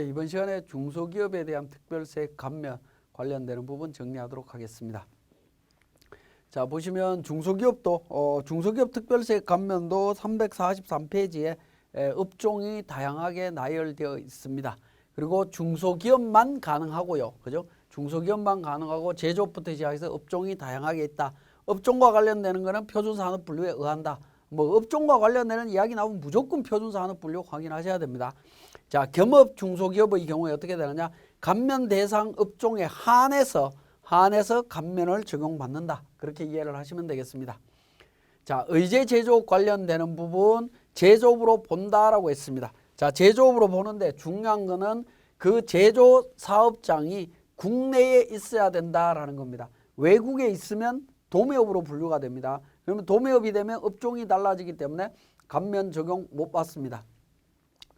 이번 시간에 중소기업에 대한 특별세 감면 관련되는 부분 정리하도록 하겠습니다. 자, 보시면 중소기업도 중소기업 특별세 감면도 343페이지에 업종이 다양하게 나열되어 있습니다. 그리고 중소기업만 가능하고요. 그죠? 중소기업만 가능하고 제조업부터 시작해서 업종이 다양하게 있다. 업종과 관련되는 것은 표준산업분류에 의한다. 뭐 업종과 관련되는 이야기 나오면 무조건 표준산업분류 확인하셔야 됩니다. 자, 겸업 중소기업의 경우에 어떻게 되느냐? 감면 대상 업종에 한해서 감면을 적용받는다. 그렇게 이해를 하시면 되겠습니다. 자, 의제 제조업 관련되는 부분 제조업으로 본다라고 했습니다. 자, 제조업으로 보는데 중요한 거는 그 제조 사업장이 국내에 있어야 된다라는 겁니다. 외국에 있으면 도매업으로 분류가 됩니다. 그러면 도매업이 되면 업종이 달라지기 때문에 감면 적용 못 받습니다.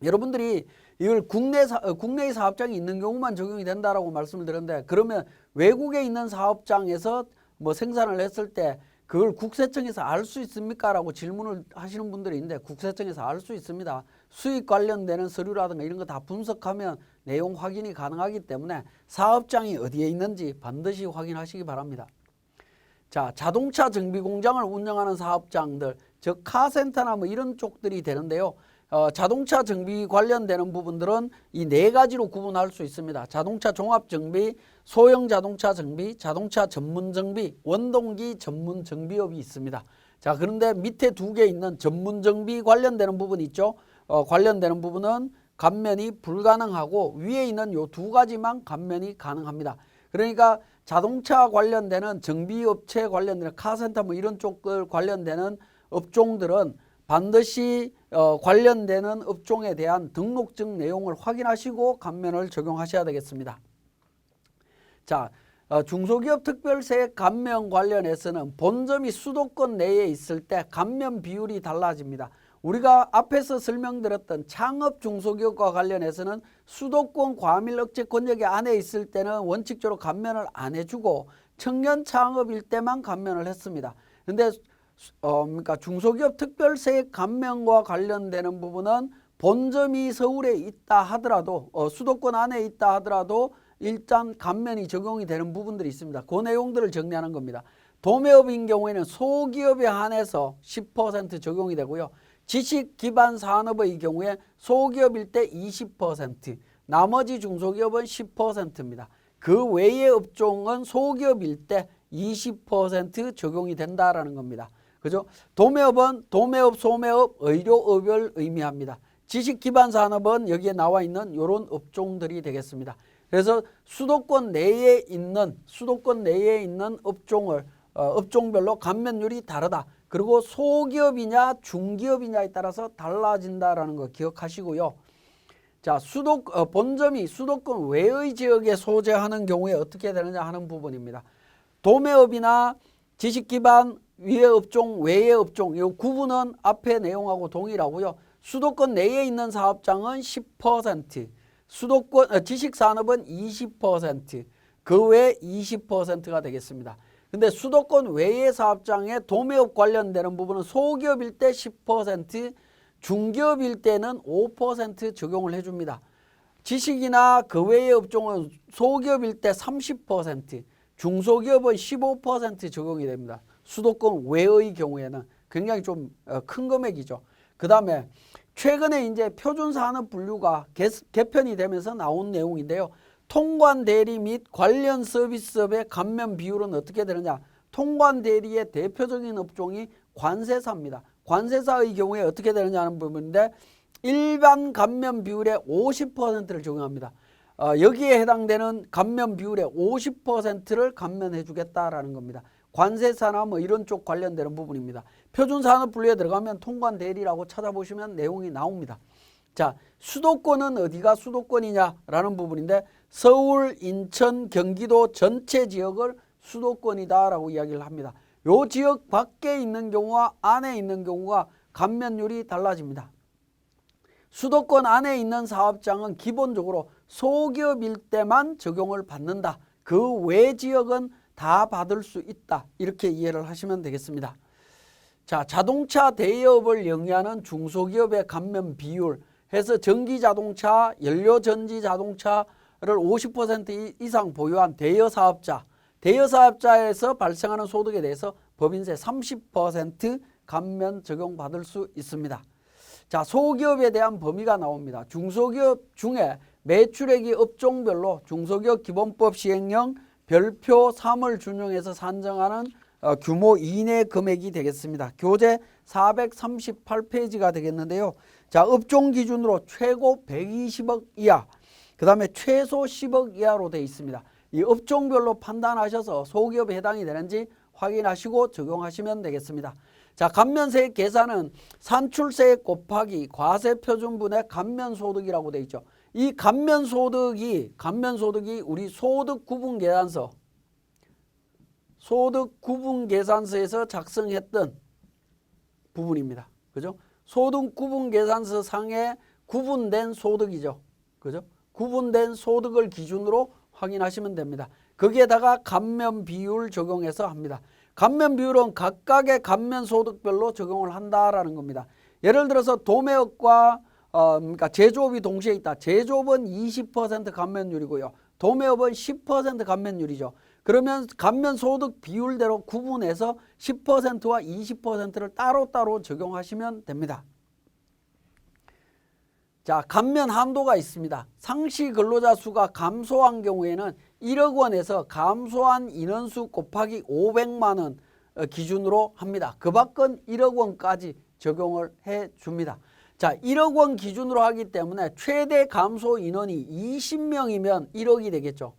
여러분들이 이걸 국내의 사업장이 있는 경우만 적용이 된다라고 말씀을 드렸는데, 그러면 외국에 있는 사업장에서 뭐 생산을 했을 때 그걸 국세청에서 알 수 있습니까? 라고 질문을 하시는 분들이 있는데, 국세청에서 알 수 있습니다. 수익 관련되는 서류라든가 이런 거 다 분석하면 내용 확인이 가능하기 때문에 사업장이 어디에 있는지 반드시 확인하시기 바랍니다. 자, 자동차 정비 공장을 운영하는 사업장들, 즉 카센터나 뭐 이런 쪽들이 되는데요. 자동차 정비 관련되는 부분들은 이 네 가지로 구분할 수 있습니다. 자동차 종합 정비, 소형 자동차 정비, 자동차 전문 정비, 원동기 전문 정비업이 있습니다. 자, 그런데 밑에 두 개 있는 전문 정비 관련되는 부분이 있죠. 관련되는 부분은 감면이 불가능하고 위에 있는 요 두 가지만 감면이 가능합니다. 그러니까 자동차 관련되는 정비업체 관련되는 카센터 뭐 이런 쪽들 관련되는 업종들은 반드시 관련되는 업종에 대한 등록증 내용을 확인하시고 감면을 적용하셔야 되겠습니다. 자, 중소기업 특별세 감면 관련해서는 본점이 수도권 내에 있을 때 감면 비율이 달라집니다. 우리가 앞에서 설명드렸던 창업 중소기업과 관련해서는 수도권 과밀 억제 권역이 안에 있을 때는 원칙적으로 감면을 안 해주고 청년 창업일 때만 감면을 했습니다. 그런데 그러니까 중소기업 특별세 감면과 관련되는 부분은 본점이 서울에 있다 하더라도 수도권 안에 있다 하더라도 일단 감면이 적용이 되는 부분들이 있습니다. 그 내용들을 정리하는 겁니다. 도매업인 경우에는 소기업에 한해서 10% 적용이 되고요. 지식기반산업의 경우에 소기업일 때 20%, 나머지 중소기업은 10%입니다. 그 외의 업종은 소기업일 때 20% 적용이 된다라는 겁니다. 그죠? 도매업은 도매업, 소매업, 의료업을 의미합니다. 지식기반산업은 여기에 나와 있는 이런 업종들이 되겠습니다. 그래서 수도권 내에 있는 업종을 업종별로 감면율이 다르다. 그리고 소기업이냐 중기업이냐에 따라서 달라진다라는 거 기억하시고요. 자, 본점이 수도권 외의 지역에 소재하는 경우에 어떻게 되느냐 하는 부분입니다. 도매업이나 지식기반 위의 업종, 외의 업종, 이 구분은 앞의 내용하고 동일하고요. 수도권 내에 있는 사업장은 10%, 지식산업은 20%, 그 외 20%가 되겠습니다. 근데 수도권 외의 사업장에 도매업 관련되는 부분은 소기업일 때 10%, 중기업일 때는 5% 적용을 해줍니다. 지식이나 그 외의 업종은 소기업일 때 30%, 중소기업은 15% 적용이 됩니다. 수도권 외의 경우에는 굉장히 좀 큰 금액이죠. 그 다음에 최근에 이제 표준산업 분류가 개편이 되면서 나온 내용인데요. 통관 대리 및 관련 서비스업의 감면 비율은 어떻게 되느냐? 통관 대리의 대표적인 업종이 관세사입니다. 관세사의 경우에 어떻게 되느냐 하는 부분인데 일반 감면 비율의 50%를 적용합니다. 여기에 해당되는 감면 비율의 50%를 감면해 주겠다라는 겁니다. 관세사나 뭐 이런 쪽 관련되는 부분입니다. 표준산업 분류에 들어가면 통관 대리라고 찾아보시면 내용이 나옵니다. 자, 수도권은 어디가 수도권이냐라는 부분인데 서울, 인천, 경기도 전체 지역을 수도권이다라고 이야기를 합니다. 요 지역 밖에 있는 경우와 안에 있는 경우가 감면율이 달라집니다. 수도권 안에 있는 사업장은 기본적으로 소기업일 때만 적용을 받는다. 그 외 지역은 다 받을 수 있다. 이렇게 이해를 하시면 되겠습니다. 자, 자동차 대여업을 영위하는 중소기업의 감면 비율. 해서 전기자동차, 연료전지자동차를 50% 이상 보유한 대여사업자에서 발생하는 소득에 대해서 법인세 30% 감면 적용받을 수 있습니다. 자, 소기업에 대한 범위가 나옵니다. 중소기업 중에 매출액이 업종별로 중소기업 기본법 시행령 별표 3을 준용해서 산정하는 규모 이내 금액이 되겠습니다. 교재 438페이지가 되겠는데요. 자, 업종 기준으로 최고 120억 이하, 그 다음에 최소 10억 이하로 되어 있습니다. 이 업종별로 판단하셔서 소기업에 해당이 되는지 확인하시고 적용하시면 되겠습니다. 자, 감면세 계산은 산출세 곱하기 과세표준분의 감면소득이라고 되어 있죠. 이 감면소득이 우리 소득구분계산서에서 작성했던 부분입니다. 그죠? 소득구분계산서 상에 구분된 소득이죠. 그죠? 구분된 소득을 기준으로 확인하시면 됩니다. 거기에다가 감면 비율 적용해서 합니다. 감면 비율은 각각의 감면 소득별로 적용을 한다라는 겁니다. 예를 들어서 도매업과 그러니까 제조업이 동시에 있다. 제조업은 20% 감면율이고요. 도매업은 10% 감면율이죠. 그러면 감면 소득 비율대로 구분해서 10%와 20%를 따로따로 적용하시면 됩니다. 자, 감면 한도가 있습니다. 상시 근로자 수가 감소한 경우에는 1억 원에서 감소한 인원수 곱하기 500만 원 기준으로 합니다. 그 밖은 1억 원까지 적용을 해 줍니다. 자, 1억 원 기준으로 하기 때문에 최대 감소 인원이 20명이면 1억이 되겠죠.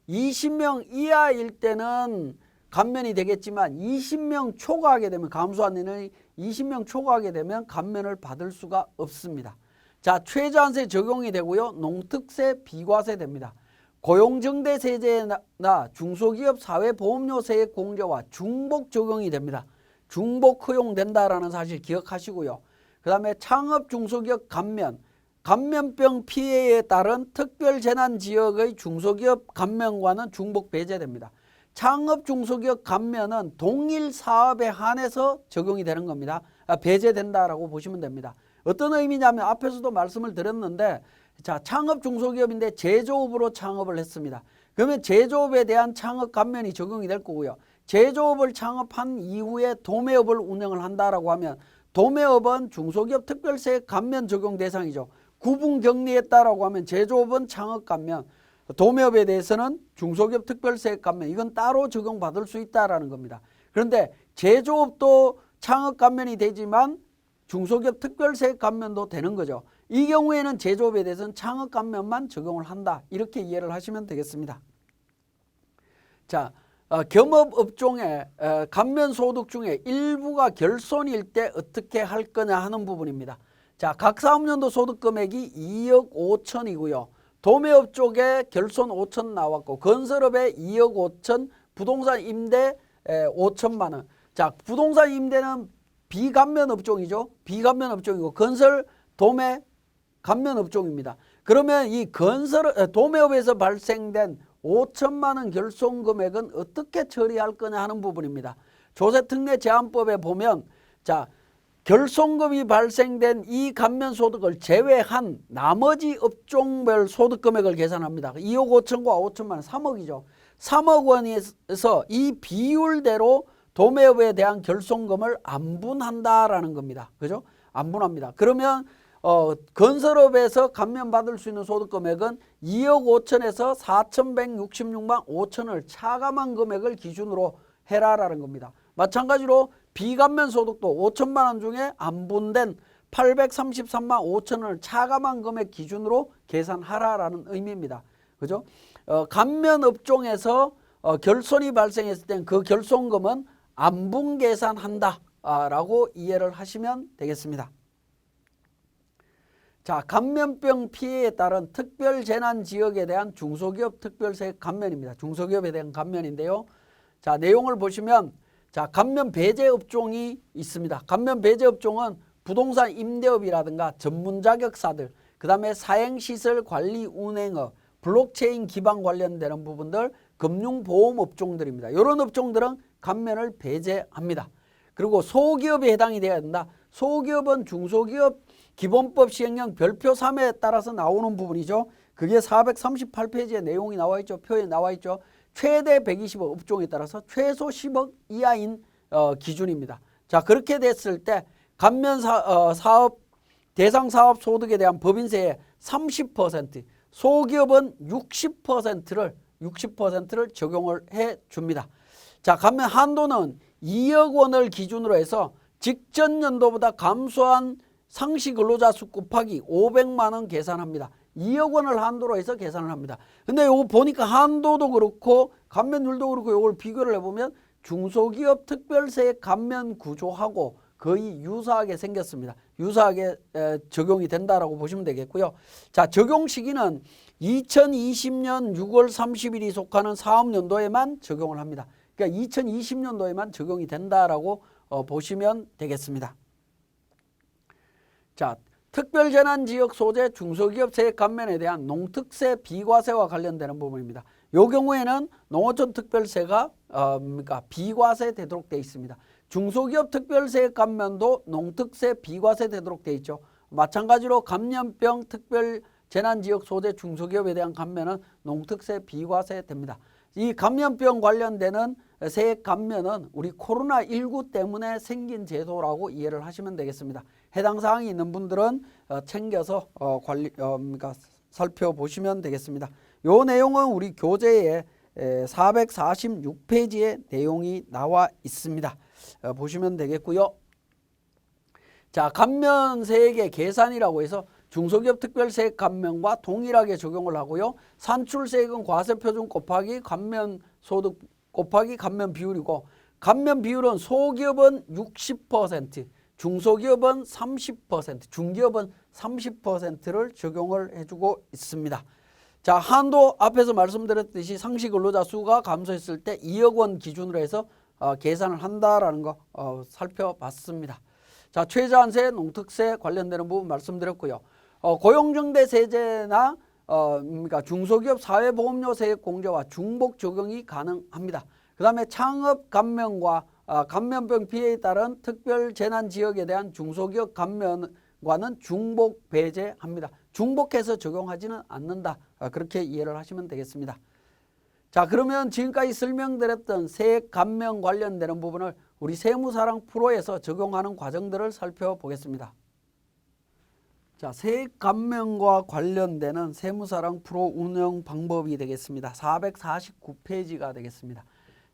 20명 이하일 때는 감면이 되겠지만 20명 초과하게 되면 감소한 인원이 20명 초과하게 되면 감면을 받을 수가 없습니다. 자, 최저한세 적용이 되고요. 농특세 비과세 됩니다. 고용정대세제나 중소기업 사회보험료세액 공제와 중복 적용이 됩니다. 중복 허용된다라는 사실 기억하시고요. 그 다음에 창업 중소기업 감면병 피해에 따른 특별재난지역의 중소기업 감면과는 중복 배제됩니다. 창업 중소기업 감면은 동일 사업에 한해서 적용이 되는 겁니다. 배제된다라고 보시면 됩니다. 어떤 의미냐면 앞에서도 말씀을 드렸는데, 자, 창업 중소기업인데 제조업으로 창업을 했습니다. 그러면 제조업에 대한 창업 감면이 적용이 될 거고요. 제조업을 창업한 이후에 도매업을 운영을 한다라고 하면 도매업은 중소기업 특별세 감면 적용 대상이죠. 구분 격리했다라고 하면 제조업은 창업 감면, 도매업에 대해서는 중소기업 특별세 감면, 이건 따로 적용받을 수 있다라는 겁니다. 그런데 제조업도 창업 감면이 되지만 중소기업 특별세 감면도 되는 거죠. 이 경우에는 제조업에 대해서는 창업 감면만 적용을 한다. 이렇게 이해를 하시면 되겠습니다. 자, 겸업업종의 감면 소득 중에 일부가 결손일 때 어떻게 할 거냐 하는 부분입니다. 자, 각 사업연도 소득 금액이 2억 5천이고요. 도매업 쪽에 결손 5천 나왔고, 건설업에 2억 5천, 부동산 임대 5천만 원. 자, 부동산 임대는 비감면 업종이죠. 비감면 업종이고, 건설, 도매, 감면 업종입니다. 그러면 이 도매업에서 발생된 5천만 원 결손 금액은 어떻게 처리할 거냐 하는 부분입니다. 조세특례제한법에 보면, 자, 결손금이 발생된 이 감면 소득을 제외한 나머지 업종별 소득 금액을 계산합니다. 2억 5천과 5천만 원, 3억이죠. 3억 원에서 이 비율대로 도매업에 대한 결손금을 안분한다라는 겁니다. 그죠? 안분합니다. 그러면 건설업에서 감면받을 수 있는 소득 금액은 2억 5천에서 4,166만 5천을 차감한 금액을 기준으로 해라라는 겁니다. 마찬가지로 비감면 소득도 5천만 원 중에 안분된 833만 5천을 차감한 금액 기준으로 계산하라라는 의미입니다. 그죠? 감면 업종에서 결손이 발생했을 땐 그 결손금은 안분 계산한다라고 이해를 하시면 되겠습니다. 자, 감면병 피해에 따른 특별재난지역에 대한 중소기업 특별세 감면입니다. 중소기업에 대한 감면인데요. 자, 내용을 보시면, 자, 감면 배제 업종이 있습니다. 감면 배제 업종은 부동산 임대업이라든가 전문 자격사들, 그 다음에 사행시설 관리 운행업, 블록체인 기반 관련되는 부분들, 금융보험 업종들입니다. 이런 업종들은 감면을 배제합니다. 그리고 소기업에 해당이 되어야 된다. 소기업은 중소기업 기본법 시행령 별표 3에 따라서 나오는 부분이죠. 그게 438페이지에 내용이 나와 있죠. 표에 나와 있죠. 최대 120억 업종에 따라서 최소 10억 이하인 기준입니다. 자, 그렇게 됐을 때 감면 사업 대상 사업 소득에 대한 법인세의 30%, 소기업은 60%를 적용을 해 줍니다. 자, 감면 한도는 2억 원을 기준으로 해서 직전 연도보다 감소한 상시 근로자 수 곱하기 500만 원 계산합니다. 2억 원을 한도로 해서 계산을 합니다. 근데 요거 보니까 한도도 그렇고 감면율도 그렇고 요걸 비교를 해보면 중소기업 특별세 감면 구조하고 거의 유사하게 생겼습니다. 유사하게 적용이 된다라고 보시면 되겠고요. 자, 적용 시기는 2020년 6월 30일이 속하는 사업연도에만 적용을 합니다. 그러니까 2020년도에만 적용이 된다라고 보시면 되겠습니다. 자, 특별재난지역 소재 중소기업 세액 감면에 대한 농특세 비과세와 관련되는 부분입니다. 이 경우에는 농어촌 특별세가 비과세 되도록 되어 있습니다. 중소기업 특별세액 감면도 농특세 비과세 되도록 되어 있죠. 마찬가지로 감염병 특별재난지역 소재 중소기업에 대한 감면은 농특세 비과세 됩니다. 이 감염병 관련되는 세액 감면은 우리 코로나19 때문에 생긴 제도라고 이해를 하시면 되겠습니다. 해당 사항이 있는 분들은 챙겨서 살펴보시면 되겠습니다. 이 내용은 우리 교재에 446페이지에 내용이 나와 있습니다. 보시면 되겠고요. 자, 감면세액의 계산이라고 해서 중소기업 특별세액 감면과 동일하게 적용을 하고요. 산출세액은 과세표준 곱하기 감면소득 곱하기 감면 비율이고, 감면 비율은 소기업은 60%, 중소기업은 30%, 중기업은 30%를 적용을 해주고 있습니다. 자, 한도 앞에서 말씀드렸듯이 상시 근로자 수가 감소했을 때 2억 원 기준으로 해서 계산을 한다라는 거 살펴봤습니다. 자, 최저한세, 농특세 관련되는 부분 말씀드렸고요. 고용정대세제나 중소기업 사회보험료 세액 공제와 중복 적용이 가능합니다. 그 다음에 창업 감면과 감염병 피해에 따른 특별재난지역에 대한 중소기업 감면과는 중복 배제합니다. 중복해서 적용하지는 않는다. 그렇게 이해를 하시면 되겠습니다. 자, 그러면 지금까지 설명드렸던 세액 감면 관련되는 부분을 우리 세무사랑 프로에서 적용하는 과정들을 살펴보겠습니다. 자, 세액 감면과 관련되는 세무사랑 프로 운영 방법이 되겠습니다. 449페이지가 되겠습니다.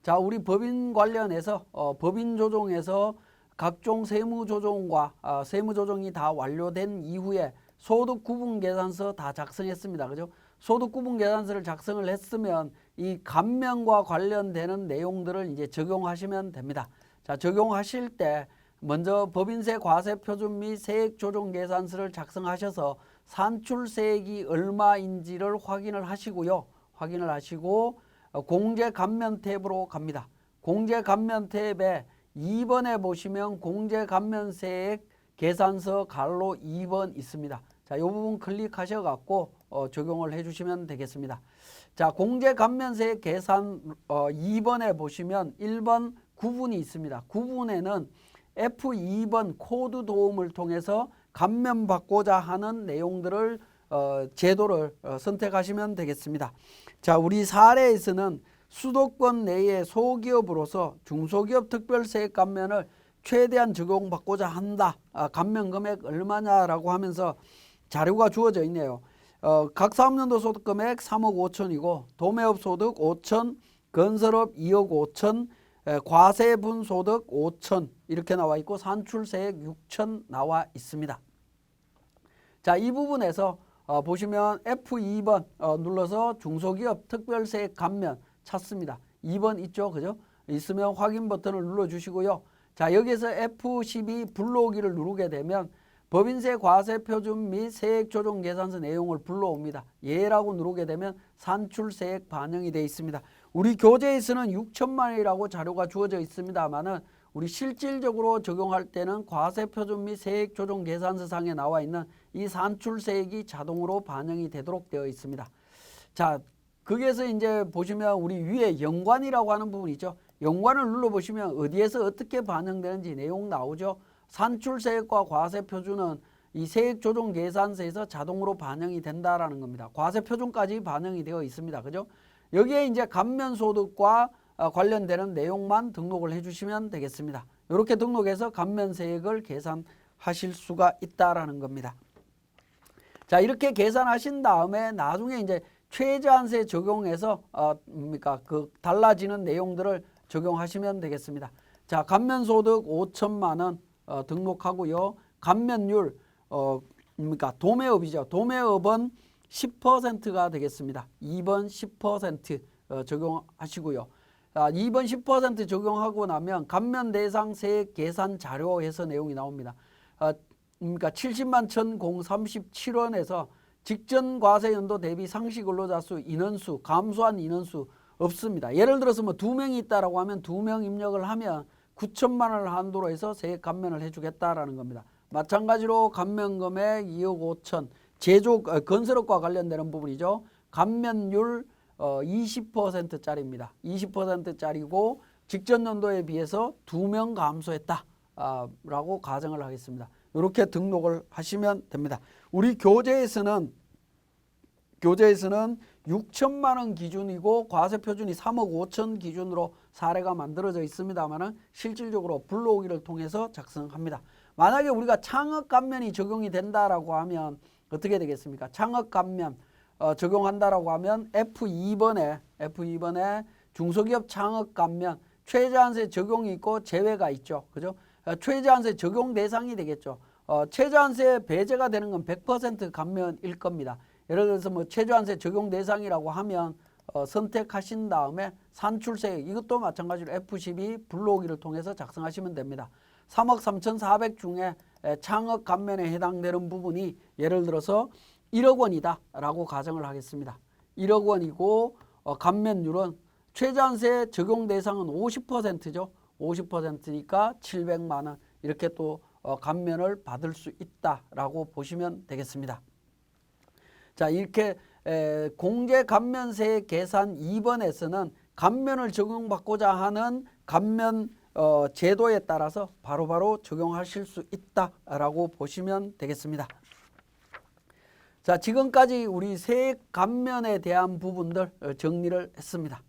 자, 우리 법인 관련해서 법인 조정에서 각종 세무 조정과 세무 조정이 다 완료된 이후에 소득 구분 계산서 다 작성했습니다. 그죠? 소득 구분 계산서를 작성을 했으면 이 감면과 관련되는 내용들을 이제 적용하시면 됩니다. 자, 적용하실 때 먼저 법인세 과세 표준 및 세액 조정 계산서를 작성하셔서 산출세액이 얼마인지를 확인을 하시고요. 확인을 하시고 공제 감면 탭으로 갑니다. 공제 감면 탭에 2번에 보시면 공제 감면세액 계산서 가로 2번 있습니다. 자, 이 부분 클릭하셔 갖고 적용을 해 주시면 되겠습니다. 자, 공제 감면세액 계산 2번에 보시면 1번 구분이 있습니다. 구분에는 F2번 코드 도움을 통해서 감면받고자 하는 내용들을 제도를 선택하시면 되겠습니다. 자, 우리 사례에서는 수도권 내의 소기업으로서 중소기업 특별세액 감면을 최대한 적용받고자 한다. 감면 금액 얼마냐라고 하면서 자료가 주어져 있네요. 각 사업연도 소득 금액 3억 5천이고 도매업 소득 5천, 건설업 2억 5천, 과세분 소득 5천 이렇게 나와 있고 산출세액 6천 나와 있습니다. 자, 이 부분에서 보시면 F2번 눌러서 중소기업 특별세액 감면 찾습니다. 2번 있죠, 그죠? 있으면 확인 버튼을 눌러 주시고요. 자, 여기서 F12 불러오기를 누르게 되면 법인세 과세 표준 및 세액 조정 계산서 내용을 불러옵니다. 예라고 누르게 되면 산출세액 반영이 되어 있습니다. 우리 교재에서는 6천만 원이라고 자료가 주어져 있습니다만은 우리 실질적으로 적용할 때는 과세 표준 및 세액 조정 계산서 상에 나와 있는 이 산출세액이 자동으로 반영이 되도록 되어 있습니다. 자, 거기에서 이제 보시면 우리 위에 연관이라고 하는 부분이 있죠. 연관을 눌러보시면 어디에서 어떻게 반영되는지 내용 나오죠. 산출세액과 과세표준은 이 세액조정계산서에서 자동으로 반영이 된다라는 겁니다. 과세표준까지 반영이 되어 있습니다. 그죠? 여기에 이제 감면소득과 관련되는 내용만 등록을 해주시면 되겠습니다. 이렇게 등록해서 감면세액을 계산하실 수가 있다라는 겁니다. 자, 이렇게 계산하신 다음에 나중에 이제 최저한세 적용해서 그 달라지는 내용들을 적용하시면 되겠습니다. 자, 감면소득 5천만 원 등록하고요. 감면율 도매업이죠. 도매업은 10%가 되겠습니다. 2번 10% 적용하시고요. 2번 10% 적용하고 나면 감면 대상 세액 계산 자료에서 내용이 나옵니다. 70만 1,037원에서 직전 과세 연도 대비 상시 근로자 수 인원수 감소한 인원수 없습니다. 예를 들어서 뭐 2명이 있다라고 하면 2명 입력을 하면 9천만 원을 한도로 해서 세액 감면을 해주겠다라는 겁니다. 마찬가지로 감면 금액 2억 5천 건설업과 관련되는 부분이죠. 감면율 20%짜리입니다. 20%짜리고 직전 연도에 비해서 2명 감소했다 라고 가정을 하겠습니다. 이렇게 등록을 하시면 됩니다. 우리 교재에서는 6천만 원 기준이고 과세표준이 3억 5천 기준으로 사례가 만들어져 있습니다만 실질적으로 불러오기를 통해서 작성합니다. 만약에 우리가 창업 감면이 적용이 된다라고 하면 어떻게 되겠습니까? 창업 감면 적용한다라고 하면 F2번에 중소기업 창업 감면 최저한세 적용이 있고 제외가 있죠. 그죠? 최저한세 적용 대상이 되겠죠. 최저한세 배제가 되는 건 100% 감면일 겁니다. 예를 들어서 뭐 최저한세 적용 대상이라고 하면 선택하신 다음에 산출세액 이것도 마찬가지로 F12 불러오기를 통해서 작성하시면 됩니다. 3억 3,400 중에 창업 감면에 해당되는 부분이 예를 들어서 1억 원이다 라고 가정을 하겠습니다. 1억 원이고 감면율은 최저한세 적용 대상은 50%죠. 50%니까 700만 원 이렇게 또 감면을 받을 수 있다라고 보시면 되겠습니다. 자, 이렇게 공제 감면세 계산 2번에서는 감면을 적용받고자 하는 감면 제도에 따라서 바로바로 적용하실 수 있다라고 보시면 되겠습니다. 자, 지금까지 우리 세액 감면에 대한 부분들 정리를 했습니다.